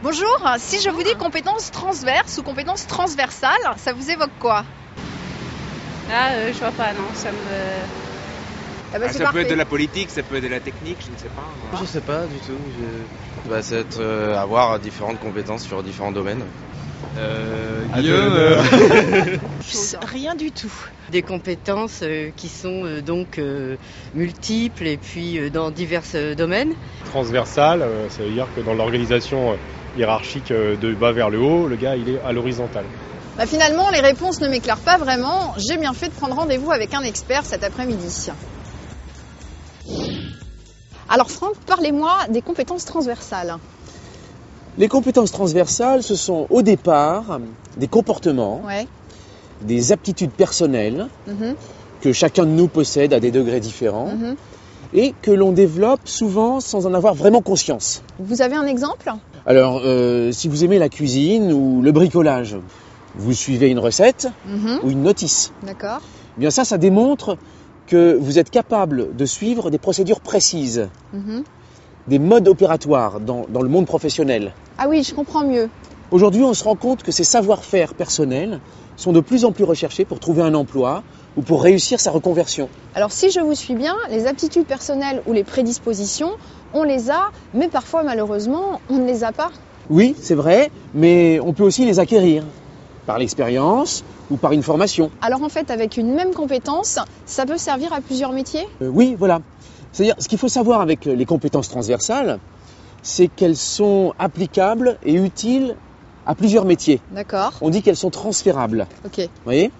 Bonjour, si je vous dis compétences transverses ou compétences transversales, ça vous évoque quoi? Je vois pas, non, ça me... Ah bah, c'est Ça peut parfait. être de la politique, ça peut être de la technique, je ne sais pas. Je sais pas du tout. C'est être, avoir différentes compétences sur différents domaines. Rien du tout. Des compétences qui sont donc multiples et puis dans divers domaines. Transversal, ça veut dire que dans l'organisation hiérarchique de bas vers le haut, le gars il est à l'horizontale. Bah, finalement, les réponses ne m'éclairent pas vraiment. J'ai bien fait de prendre rendez-vous avec un expert cet après-midi. Alors Franck, parlez-moi des compétences transversales. Les compétences transversales, ce sont au départ des comportements, Ouais. des aptitudes personnelles Mhm, que chacun de nous possède à des degrés différents mhm. et que l'on développe souvent sans en avoir vraiment conscience. Vous avez un exemple? Alors, si vous aimez la cuisine ou le bricolage, vous suivez une recette Mhm, ou une notice. d'accord. Eh bien ça démontre que vous êtes capable de suivre des procédures précises, Mhm. des modes opératoires dans le monde professionnel. Ah oui, je comprends mieux. Aujourd'hui, on se rend compte que ces savoir-faire personnels sont de plus en plus recherchés pour trouver un emploi ou pour réussir sa reconversion. Alors si je vous suis bien, les aptitudes personnelles ou les prédispositions, on les a, mais parfois malheureusement, on ne les a pas. Oui, c'est vrai, mais on peut aussi les acquérir par l'expérience ou par une formation. Alors en fait, avec une même compétence, ça peut servir à plusieurs métiers? Oui, voilà. C'est-à-dire, ce qu'il faut savoir avec les compétences transversales, c'est qu'elles sont applicables et utiles à plusieurs métiers. D'accord, On dit qu'elles sont transférables. ok. Vous voyez?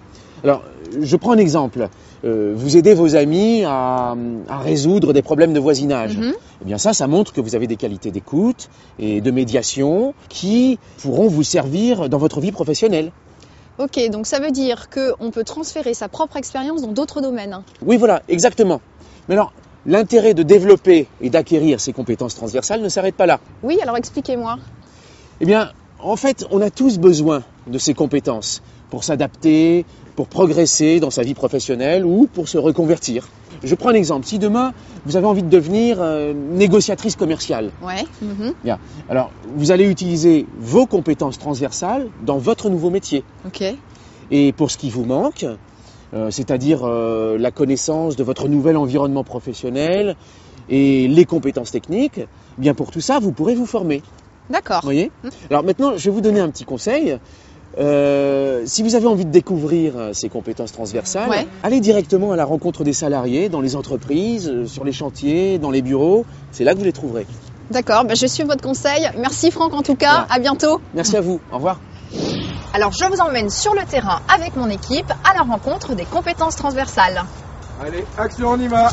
Alors, je prends un exemple. Vous aidez vos amis à résoudre des problèmes de voisinage. Mhm. Eh bien ça montre que vous avez des qualités d'écoute et de médiation qui pourront vous servir dans votre vie professionnelle. Ok, donc ça veut dire qu'on peut transférer sa propre expérience dans d'autres domaines. Oui, voilà, exactement. Mais alors, l'intérêt de développer et d'acquérir ces compétences transversales ne s'arrête pas là. Oui, alors expliquez-moi. Eh bien, en fait, on a tous besoin de ces compétences pour s'adapter, pour progresser dans sa vie professionnelle ou pour se reconvertir. Je prends un exemple. Si demain, vous avez envie de devenir négociatrice commerciale, Ouais. Mhm. bien, alors vous allez utiliser vos compétences transversales dans votre nouveau métier. Ok. Et pour ce qui vous manque, c'est-à-dire la connaissance de votre nouvel environnement professionnel et les compétences techniques, eh bien pour tout ça, vous pourrez vous former. D'accord. Vous voyez? Alors maintenant, je vais vous donner un petit conseil. Si vous avez envie de découvrir ces compétences transversales, Ouais. allez directement à la rencontre des salariés dans les entreprises, sur les chantiers, dans les bureaux. C'est là que vous les trouverez. D'accord, bah, je suis votre conseil. Merci Franck en tout cas, Voilà. à bientôt. Merci à vous. Au revoir. Alors je vous emmène sur le terrain avec mon équipe à la rencontre des compétences transversales. Allez, action, on y va!